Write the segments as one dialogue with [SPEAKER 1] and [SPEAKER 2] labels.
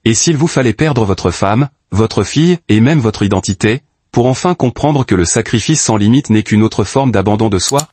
[SPEAKER 1] Et s'il vous fallait perdre votre femme, votre fille, et même votre identité, pour enfin comprendre que le sacrifice sans limite n'est qu'une autre forme d'abandon de soi?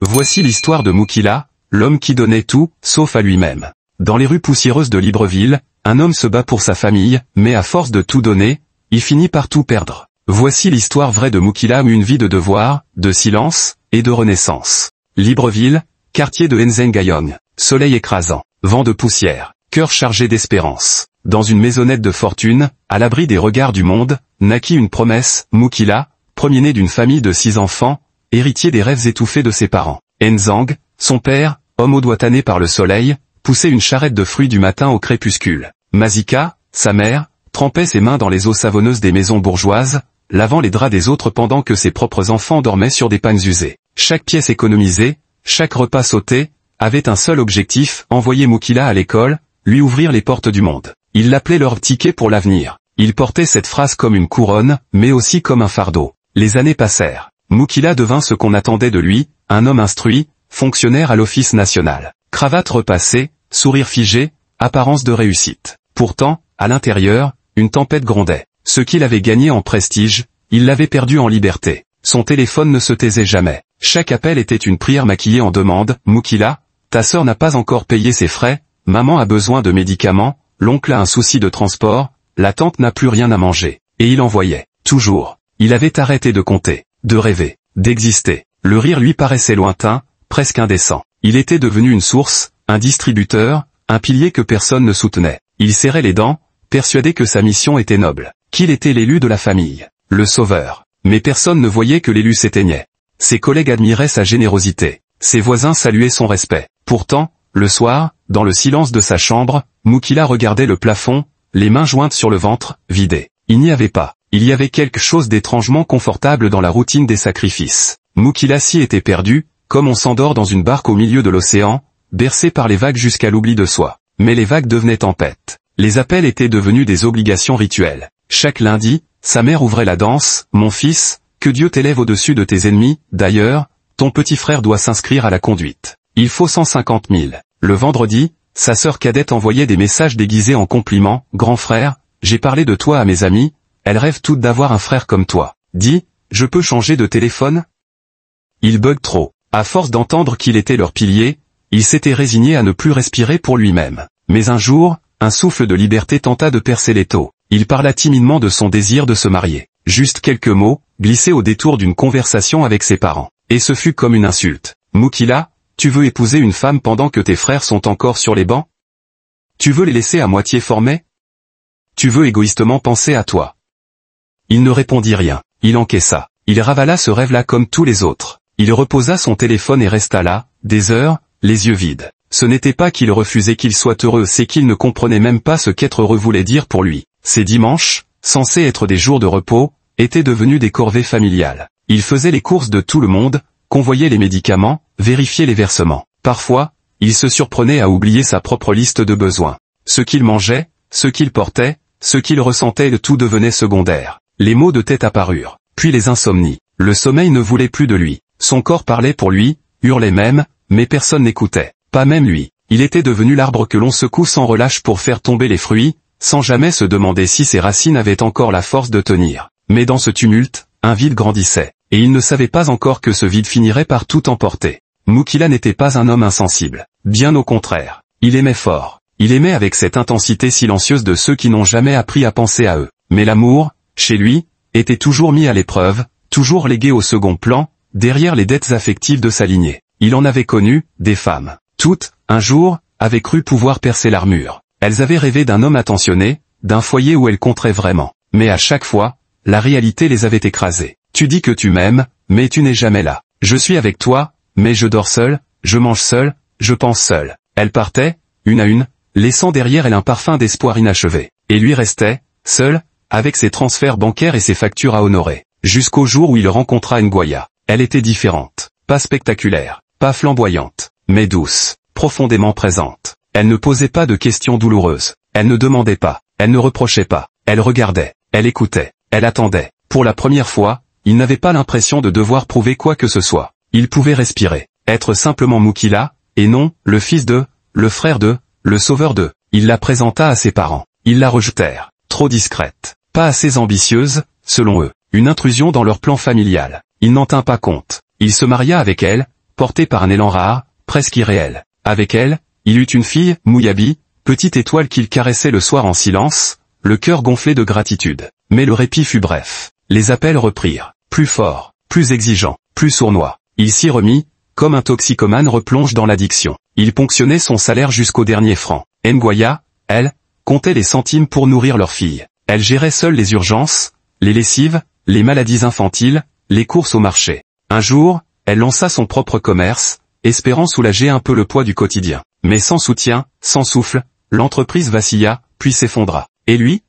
[SPEAKER 1] Voici l'histoire de Moukila, l'homme qui donnait tout, sauf à lui-même. Dans les rues poussiéreuses de Libreville, un homme se bat pour sa famille, mais à force de tout donner, il finit par tout perdre. Voici l'histoire vraie de Moukila, une vie de devoir, de silence, et de renaissance. Libreville, quartier de Nzengayong, soleil écrasant, vent de poussière, cœur chargé d'espérance. Dans une maisonnette de fortune, à l'abri des regards du monde, naquit une promesse, Moukila, premier-né d'une famille de 6 enfants, héritier des rêves étouffés de ses parents. Nzang, son père, homme au doigt tanné par le soleil, poussait une charrette de fruits du matin au crépuscule. Mazika, sa mère, trempait ses mains dans les eaux savonneuses des maisons bourgeoises, lavant les draps des autres pendant que ses propres enfants dormaient sur des pagnes usées. Chaque pièce économisée, chaque repas sauté, avait un seul objectif, envoyer Moukila à l'école, lui ouvrir les portes du monde. Ils l'appelaient leur ticket pour l'avenir. Il portait cette phrase comme une couronne, mais aussi comme un fardeau. Les années passèrent. Moukila devint ce qu'on attendait de lui, un homme instruit, fonctionnaire à l'office national. Cravate repassée, sourire figé, apparence de réussite. Pourtant, à l'intérieur, une tempête grondait. Ce qu'il avait gagné en prestige, il l'avait perdu en liberté. Son téléphone ne se taisait jamais. Chaque appel était une prière maquillée en demande. Moukila, ta sœur n'a pas encore payé ses frais, maman a besoin de médicaments, l'oncle a un souci de transport, la tante n'a plus rien à manger. Et il envoyait. Toujours. Il avait arrêté de compter, de rêver, d'exister. Le rire lui paraissait lointain, presque indécent. Il était devenu une source, un distributeur, un pilier que personne ne soutenait. Il serrait les dents, persuadé que sa mission était noble, qu'il était l'élu de la famille, le sauveur. Mais personne ne voyait que l'élu s'éteignait. Ses collègues admiraient sa générosité. Ses voisins saluaient son respect. Pourtant, le soir, dans le silence de sa chambre, Moukila regardait le plafond, les mains jointes sur le ventre, vidé. Il n'y avait pas. Il y avait quelque chose d'étrangement confortable dans la routine des sacrifices. Moukila s'y était perdu, comme on s'endort dans une barque au milieu de l'océan, bercé par les vagues jusqu'à l'oubli de soi. Mais les vagues devenaient tempêtes. Les appels étaient devenus des obligations rituelles. Chaque lundi, sa mère ouvrait la danse. Mon fils, que Dieu t'élève au-dessus de tes ennemis. D'ailleurs, ton petit frère doit s'inscrire à la conduite. Il faut 150 000. Le vendredi, sa sœur cadette envoyait des messages déguisés en compliments. Grand frère, j'ai parlé de toi à mes amis, elles rêvent toutes d'avoir un frère comme toi. Dis, je peux changer de téléphone? Il bug trop. À force d'entendre qu'il était leur pilier, il s'était résigné à ne plus respirer pour lui-même. Mais un jour, un souffle de liberté tenta de percer l'étau. Il parla timidement de son désir de se marier. Juste quelques mots, glissés au détour d'une conversation avec ses parents. Et ce fut comme une insulte. Moukila, tu veux épouser une femme pendant que tes frères sont encore sur les bancs? Tu veux les laisser à moitié formés? Tu veux égoïstement penser à toi? Il ne répondit rien. Il encaissa. Il ravala ce rêve-là comme tous les autres. Il reposa son téléphone et resta là, des heures, les yeux vides. Ce n'était pas qu'il refusait qu'il soit heureux, c'est qu'il ne comprenait même pas ce qu'être heureux voulait dire pour lui. Ces dimanches, censés être des jours de repos, étaient devenus des corvées familiales. Il faisait les courses de tout le monde, convoyait les médicaments, vérifiait les versements. Parfois, il se surprenait à oublier sa propre liste de besoins. Ce qu'il mangeait, ce qu'il portait, ce qu'il ressentait, le tout devenait secondaire. Les maux de tête apparurent, puis les insomnies. Le sommeil ne voulait plus de lui. Son corps parlait pour lui, hurlait même, mais personne n'écoutait. Pas même lui. Il était devenu l'arbre que l'on secoue sans relâche pour faire tomber les fruits, sans jamais se demander si ses racines avaient encore la force de tenir. Mais dans ce tumulte, un vide grandissait, et il ne savait pas encore que ce vide finirait par tout emporter. Moukila n'était pas un homme insensible. Bien au contraire. Il aimait fort. Il aimait avec cette intensité silencieuse de ceux qui n'ont jamais appris à penser à eux. Mais l'amour, chez lui, était toujours mis à l'épreuve, toujours légué au second plan, derrière les dettes affectives de sa lignée. Il en avait connu, des femmes. Toutes, un jour, avaient cru pouvoir percer l'armure. Elles avaient rêvé d'un homme attentionné, d'un foyer où elles compteraient vraiment. Mais à chaque fois, la réalité les avait écrasées. Tu dis que tu m'aimes, mais tu n'es jamais là. Je suis avec toi, mais je dors seul, je mange seul, je pense seul. Elles partaient, une à une, laissant derrière elle un parfum d'espoir inachevé. Et lui restait, seul, avec ses transferts bancaires et ses factures à honorer. Jusqu'au jour où il rencontra Ngoya. Elle était différente. Pas spectaculaire, pas flamboyante, mais douce, profondément présente. Elle ne posait pas de questions douloureuses. Elle ne demandait pas. Elle ne reprochait pas. Elle regardait. Elle écoutait. Elle attendait. Pour la première fois, il n'avait pas l'impression de devoir prouver quoi que ce soit. Il pouvait respirer. Être simplement Moukila, et non, le fils de, le frère de, le sauveur de. Il la présenta à ses parents. Ils la rejetèrent. Trop discrète. Pas assez ambitieuse, selon eux. Une intrusion dans leur plan familial. Il n'en tint pas compte. Il se maria avec elle, porté par un élan rare, presque irréel. Avec elle, il eut une fille, Mouyabi, petite étoile qu'il caressait le soir en silence, le cœur gonflé de gratitude. Mais le répit fut bref. Les appels reprirent. Plus forts, plus exigeants, plus sournois. Il s'y remit, comme un toxicomane replonge dans l'addiction. Il ponctionnait son salaire jusqu'au dernier franc. Ngoya, elle, comptait les centimes pour nourrir leur fille. Elle gérait seule les urgences, les lessives, les maladies infantiles, les courses au marché. Un jour, elle lança son propre commerce, espérant soulager un peu le poids du quotidien. Mais sans soutien, sans souffle, l'entreprise vacilla, puis s'effondra. Et lui?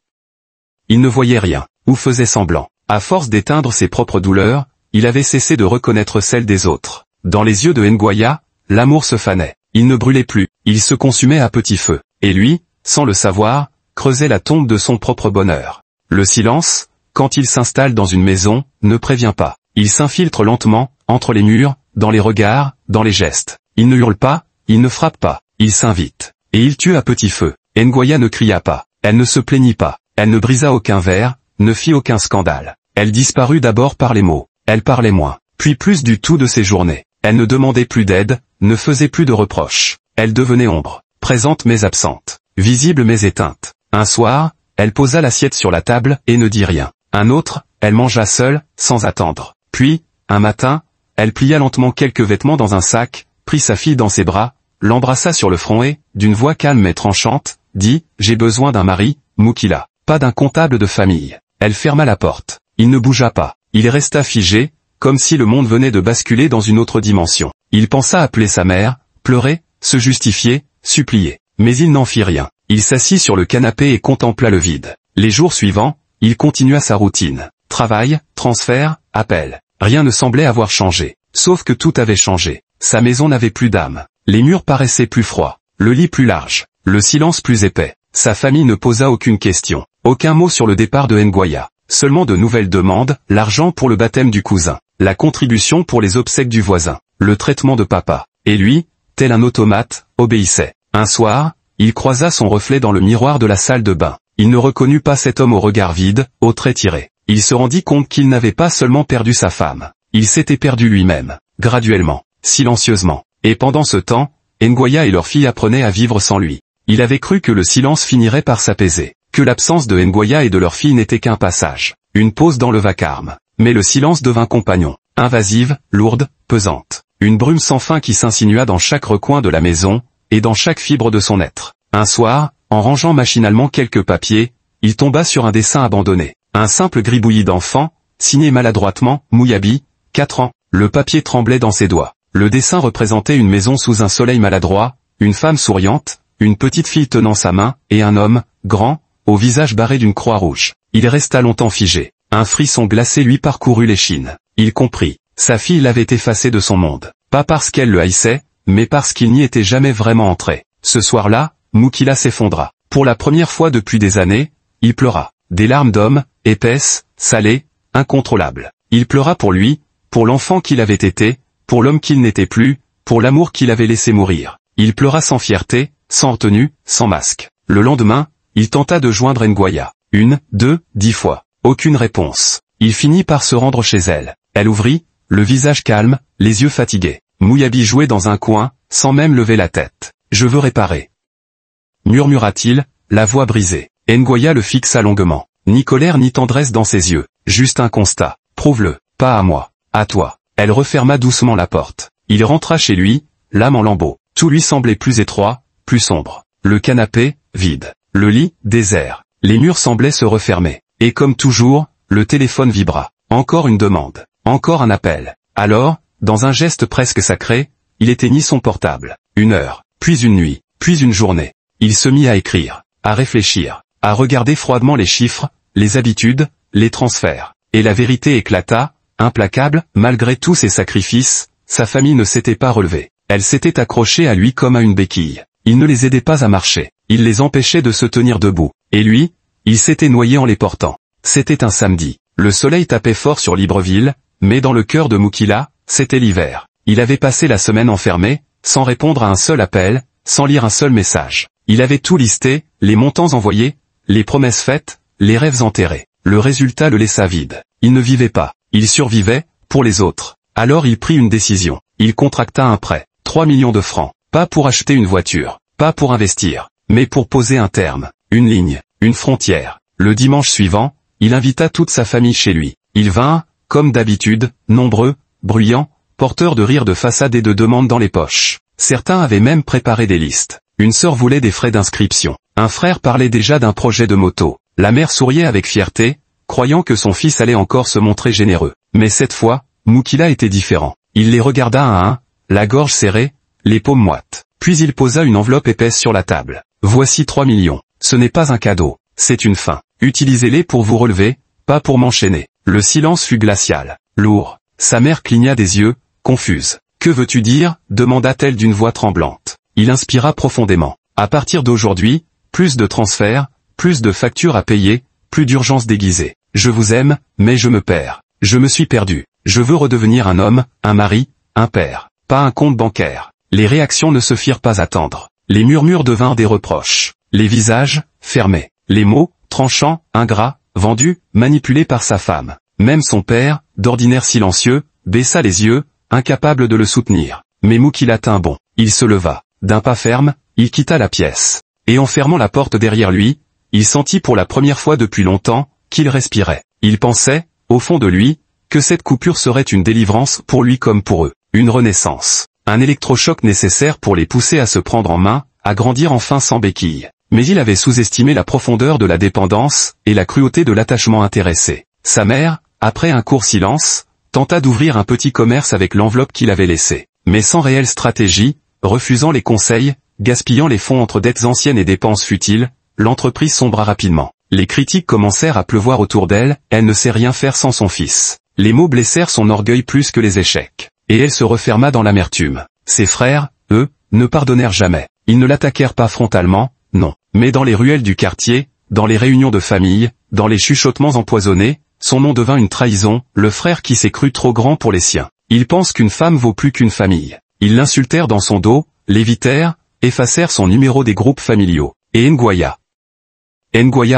[SPEAKER 1] Il ne voyait rien, ou faisait semblant. À force d'éteindre ses propres douleurs, il avait cessé de reconnaître celles des autres. Dans les yeux de Ngoya, l'amour se fanait. Il ne brûlait plus, il se consumait à petit feu. Et lui, sans le savoir, creusait la tombe de son propre bonheur. Le silence, quand il s'installe dans une maison, ne prévient pas. Il s'infiltre lentement, entre les murs, dans les regards, dans les gestes. Il ne hurle pas, il ne frappe pas, il s'invite. Et il tue à petit feu. Ngoya ne cria pas, elle ne se plaignit pas, elle ne brisa aucun verre, ne fit aucun scandale. Elle disparut d'abord par les mots, elle parlait moins, puis plus du tout de ses journées. Elle ne demandait plus d'aide, ne faisait plus de reproches. Elle devenait ombre, présente mais absente, visible mais éteinte. Un soir, elle posa l'assiette sur la table et ne dit rien. Un autre, elle mangea seule, sans attendre. Puis, un matin, elle plia lentement quelques vêtements dans un sac, prit sa fille dans ses bras, l'embrassa sur le front et, d'une voix calme et tranchante, dit « J'ai besoin d'un mari, Moukila, pas d'un comptable de famille ». Elle ferma la porte. Il ne bougea pas. Il resta figé, comme si le monde venait de basculer dans une autre dimension. Il pensa appeler sa mère, pleurer, se justifier, supplier. Mais il n'en fit rien. Il s'assit sur le canapé et contempla le vide. Les jours suivants, il continua sa routine. Travail, transfert, appel. Rien ne semblait avoir changé. Sauf que tout avait changé. Sa maison n'avait plus d'âme. Les murs paraissaient plus froids. Le lit plus large. Le silence plus épais. Sa famille ne posa aucune question. Aucun mot sur le départ de Ngoya. Seulement de nouvelles demandes, l'argent pour le baptême du cousin, la contribution pour les obsèques du voisin, le traitement de papa. Et lui, tel un automate, obéissait. Un soir, il croisa son reflet dans le miroir de la salle de bain. Il ne reconnut pas cet homme au regard vide, aux traits tirés. Il se rendit compte qu'il n'avait pas seulement perdu sa femme. Il s'était perdu lui-même, graduellement, silencieusement. Et pendant ce temps, Ngoya et leur fille apprenaient à vivre sans lui. Il avait cru que le silence finirait par s'apaiser, que l'absence de Ngoya et de leur fille n'était qu'un passage, une pause dans le vacarme. Mais le silence devint compagnon, invasive, lourde, pesante. Une brume sans fin qui s'insinua dans chaque recoin de la maison, et dans chaque fibre de son être. Un soir, en rangeant machinalement quelques papiers, il tomba sur un dessin abandonné. Un simple gribouillis d'enfant, signé maladroitement, Mouyabi, 4 ans. Le papier tremblait dans ses doigts. Le dessin représentait une maison sous un soleil maladroit, une femme souriante, une petite fille tenant sa main, et un homme, grand, au visage barré d'une croix rouge. Il resta longtemps figé. Un frisson glacé lui parcourut l'échine. Il comprit. Sa fille l'avait effacé de son monde. Pas parce qu'elle le haïssait, mais parce qu'il n'y était jamais vraiment entré. Ce soir-là, Moukila s'effondra. Pour la première fois depuis des années, il pleura. Des larmes d'homme, épaisses, salées, incontrôlables. Il pleura pour lui, pour l'enfant qu'il avait été, pour l'homme qu'il n'était plus, pour l'amour qu'il avait laissé mourir. Il pleura sans fierté, sans retenue, sans masque. Le lendemain, il tenta de joindre Ngoya. 1, 2, 10 fois. Aucune réponse. Il finit par se rendre chez elle. Elle ouvrit, le visage calme, les yeux fatigués. Mouyabi jouait dans un coin, sans même lever la tête. « Je veux réparer. » murmura-t-il, la voix brisée. Ngoya le fixa longuement. Ni colère ni tendresse dans ses yeux. Juste un constat. « Prouve-le. Pas à moi. À toi. » Elle referma doucement la porte. Il rentra chez lui, l'âme en lambeaux. Tout lui semblait plus étroit, plus sombre. Le canapé, vide. Le lit, désert. Les murs semblaient se refermer. Et comme toujours, le téléphone vibra. Encore une demande. Encore un appel. Alors, dans un geste presque sacré, il éteignit son portable. 1 heure, puis une nuit, puis une journée. Il se mit à écrire, à réfléchir, à regarder froidement les chiffres, les habitudes, les transferts. Et la vérité éclata, implacable, malgré tous ses sacrifices, sa famille ne s'était pas relevée. Elle s'était accrochée à lui comme à une béquille. Il ne les aidait pas à marcher. Il les empêchait de se tenir debout. Et lui, il s'était noyé en les portant. C'était un samedi. Le soleil tapait fort sur Libreville, mais dans le cœur de Moukila, c'était l'hiver. Il avait passé la semaine enfermé, sans répondre à un seul appel, sans lire un seul message. Il avait tout listé, les montants envoyés, les promesses faites, les rêves enterrés. Le résultat le laissa vide. Il ne vivait pas. Il survivait, pour les autres. Alors il prit une décision. Il contracta un prêt. 3 millions de francs. Pas pour acheter une voiture. Pas pour investir. Mais pour poser un terme. Une ligne. Une frontière. Le dimanche suivant, il invita toute sa famille chez lui. Ils vinrent, comme d'habitude, nombreux, bruyants, porteurs de rires de façade et de demandes dans les poches. Certains avaient même préparé des listes. Une sœur voulait des frais d'inscription. Un frère parlait déjà d'un projet de moto. La mère souriait avec fierté, croyant que son fils allait encore se montrer généreux. Mais cette fois, Moukila était différent. Il les regarda un à un, la gorge serrée, les paumes moites. Puis il posa une enveloppe épaisse sur la table. Voici 3 millions. Ce n'est pas un cadeau, c'est une fin. Utilisez-les pour vous relever, pas pour m'enchaîner. Le silence fut glacial, lourd. Sa mère cligna des yeux, confuse. Que veux-tu dire? Demanda-t-elle d'une voix tremblante. Il inspira profondément. À partir d'aujourd'hui, plus de transferts, plus de factures à payer, plus d'urgences déguisées. Je vous aime, mais je me perds. Je me suis perdu. Je veux redevenir un homme, un mari, un père. Pas un compte bancaire. Les réactions ne se firent pas attendre. Les murmures devinrent des reproches. Les visages, fermés. Les mots, tranchants, ingrats, vendus, manipulés par sa femme. Même son père, d'ordinaire silencieux, baissa les yeux, incapable de le soutenir. Mais Moukila tint bon. Il se leva. D'un pas ferme, il quitta la pièce. Et en fermant la porte derrière lui, il sentit pour la première fois depuis longtemps, qu'il respirait. Il pensait, au fond de lui, que cette coupure serait une délivrance pour lui comme pour eux. Une renaissance. Un électrochoc nécessaire pour les pousser à se prendre en main, à grandir enfin sans béquilles. Mais il avait sous-estimé la profondeur de la dépendance, et la cruauté de l'attachement intéressé. Sa mère, après un court silence, tenta d'ouvrir un petit commerce avec l'enveloppe qu'il avait laissée. Mais sans réelle stratégie, refusant les conseils, gaspillant les fonds entre dettes anciennes et dépenses futiles, l'entreprise sombra rapidement. Les critiques commencèrent à pleuvoir autour d'elle, elle ne sait rien faire sans son fils. Les mots blessèrent son orgueil plus que les échecs. Et elle se referma dans l'amertume. Ses frères, eux, ne pardonnèrent jamais. Ils ne l'attaquèrent pas frontalement, non. Mais dans les ruelles du quartier, dans les réunions de famille, dans les chuchotements empoisonnés, son nom devint une trahison, le frère qui s'est cru trop grand pour les siens. Il pense qu'une femme vaut plus qu'une famille. Ils l'insultèrent dans son dos, l'évitèrent, effacèrent son numéro des groupes familiaux. Et Ngoya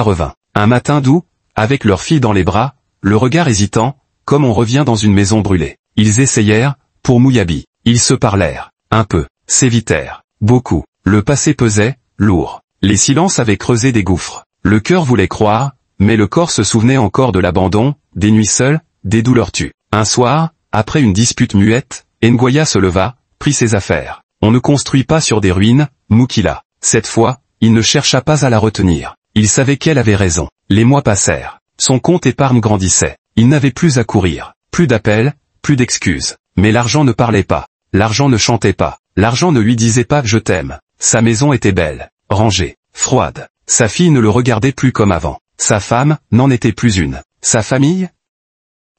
[SPEAKER 1] revint. Un matin doux, avec leur fille dans les bras, le regard hésitant, comme on revient dans une maison brûlée. Ils essayèrent, pour Mouyabi. Ils se parlèrent. Un peu. S'évitèrent. Beaucoup. Le passé pesait, lourd. Les silences avaient creusé des gouffres. Le cœur voulait croire, mais le corps se souvenait encore de l'abandon, des nuits seules, des douleurs tues. Un soir, après une dispute muette, Ngoya se leva, prit ses affaires. On ne construit pas sur des ruines, Moukila. Cette fois, il ne chercha pas à la retenir. Il savait qu'elle avait raison. Les mois passèrent. Son compte épargne grandissait. Il n'avait plus à courir. Plus d'appels, plus d'excuses. Mais l'argent ne parlait pas. L'argent ne chantait pas. L'argent ne lui disait pas « je t'aime ». Sa maison était belle, rangée, froide. Sa fille ne le regardait plus comme avant. Sa femme n'en était plus une. Sa famille?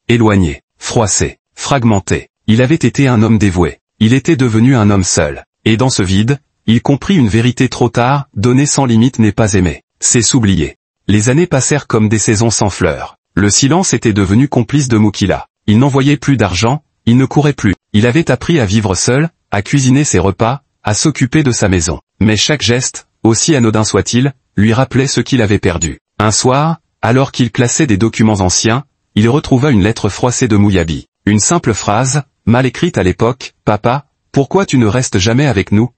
[SPEAKER 1] Éloignée, froissée, fragmentée. Il avait été un homme dévoué. Il était devenu un homme seul. Et dans ce vide, il comprit une vérité trop tard, donner sans limite n'est pas aimer. C'est s'oublier. Les années passèrent comme des saisons sans fleurs. Le silence était devenu complice de Moukila. Il n'envoyait plus d'argent, il ne courait plus. Il avait appris à vivre seul, à cuisiner ses repas, à s'occuper de sa maison. Mais chaque geste, aussi anodin soit-il, lui rappelait ce qu'il avait perdu. Un soir, alors qu'il classait des documents anciens, il retrouva une lettre froissée de Mouyabi. Une simple phrase, mal écrite à l'époque, « Papa, pourquoi tu ne restes jamais avec nous ?»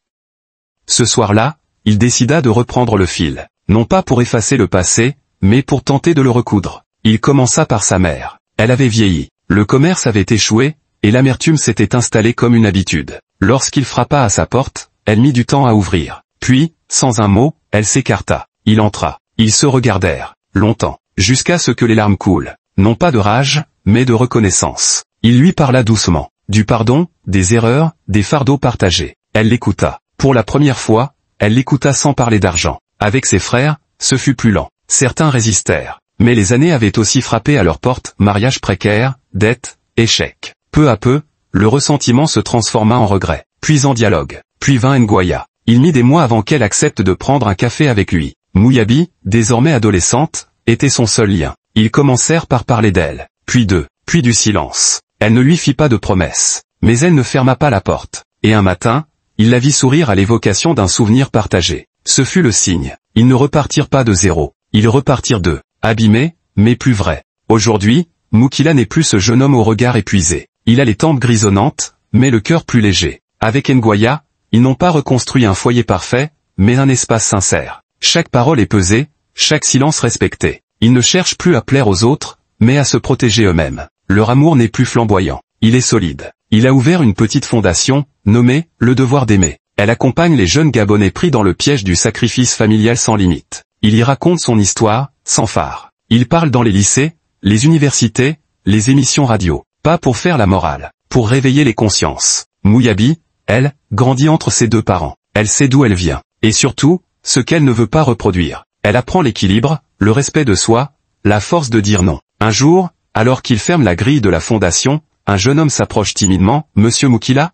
[SPEAKER 1] Ce soir-là, il décida de reprendre le fil. Non pas pour effacer le passé, mais pour tenter de le recoudre. Il commença par sa mère. Elle avait vieilli. Le commerce avait échoué, et l'amertume s'était installée comme une habitude. Lorsqu'il frappa à sa porte, elle mit du temps à ouvrir. Puis, sans un mot, elle s'écarta. Il entra. Ils se regardèrent, longtemps, jusqu'à ce que les larmes coulent. Non pas de rage, mais de reconnaissance. Il lui parla doucement. Du pardon, des erreurs, des fardeaux partagés. Elle l'écouta. Pour la première fois, elle l'écouta sans parler d'argent. Avec ses frères, ce fut plus lent. Certains résistèrent. Mais les années avaient aussi frappé à leur porte, mariage précaire, dettes, échecs. Peu à peu, le ressentiment se transforma en regret, puis en dialogue, puis vint Ngoya. Il mit des mois avant qu'elle accepte de prendre un café avec lui. Mouyabi, désormais adolescente, était son seul lien. Ils commencèrent par parler d'elle, puis d'eux, puis du silence. Elle ne lui fit pas de promesses, mais elle ne ferma pas la porte. Et un matin, il la vit sourire à l'évocation d'un souvenir partagé. Ce fut le signe. Ils ne repartirent pas de zéro. Ils repartirent d'eux, abîmés, mais plus vrais. Aujourd'hui, Moukila n'est plus ce jeune homme au regard épuisé. Il a les tempes grisonnantes, mais le cœur plus léger. Avec Ngoya, ils n'ont pas reconstruit un foyer parfait, mais un espace sincère. Chaque parole est pesée, chaque silence respecté. Ils ne cherchent plus à plaire aux autres, mais à se protéger eux-mêmes. Leur amour n'est plus flamboyant. Il est solide. Il a ouvert une petite fondation, nommée « Le devoir d'aimer ». Elle accompagne les jeunes Gabonais pris dans le piège du sacrifice familial sans limite. Il y raconte son histoire, sans phare. Il parle dans les lycées, les universités, les émissions radio. Pas pour faire la morale, pour réveiller les consciences. Mouyabi, elle, grandit entre ses deux parents. Elle sait d'où elle vient. Et surtout, ce qu'elle ne veut pas reproduire. Elle apprend l'équilibre, le respect de soi, la force de dire non. Un jour, alors qu'il ferme la grille de la fondation, un jeune homme s'approche timidement. « Monsieur Moukila ?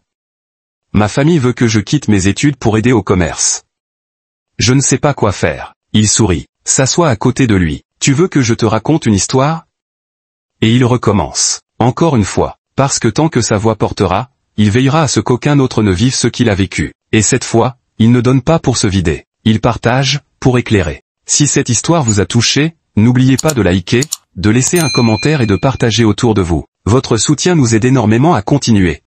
[SPEAKER 1] Ma famille veut que je quitte mes études pour aider au commerce. Je ne sais pas quoi faire. » Il sourit, s'assoit à côté de lui. « Tu veux que je te raconte une histoire ?» Et il recommence. Encore une fois, parce que tant que sa voix portera, il veillera à ce qu'aucun autre ne vive ce qu'il a vécu. Et cette fois, il ne donne pas pour se vider. Il partage, pour éclairer. Si cette histoire vous a touché, n'oubliez pas de liker, de laisser un commentaire et de partager autour de vous. Votre soutien nous aide énormément à continuer.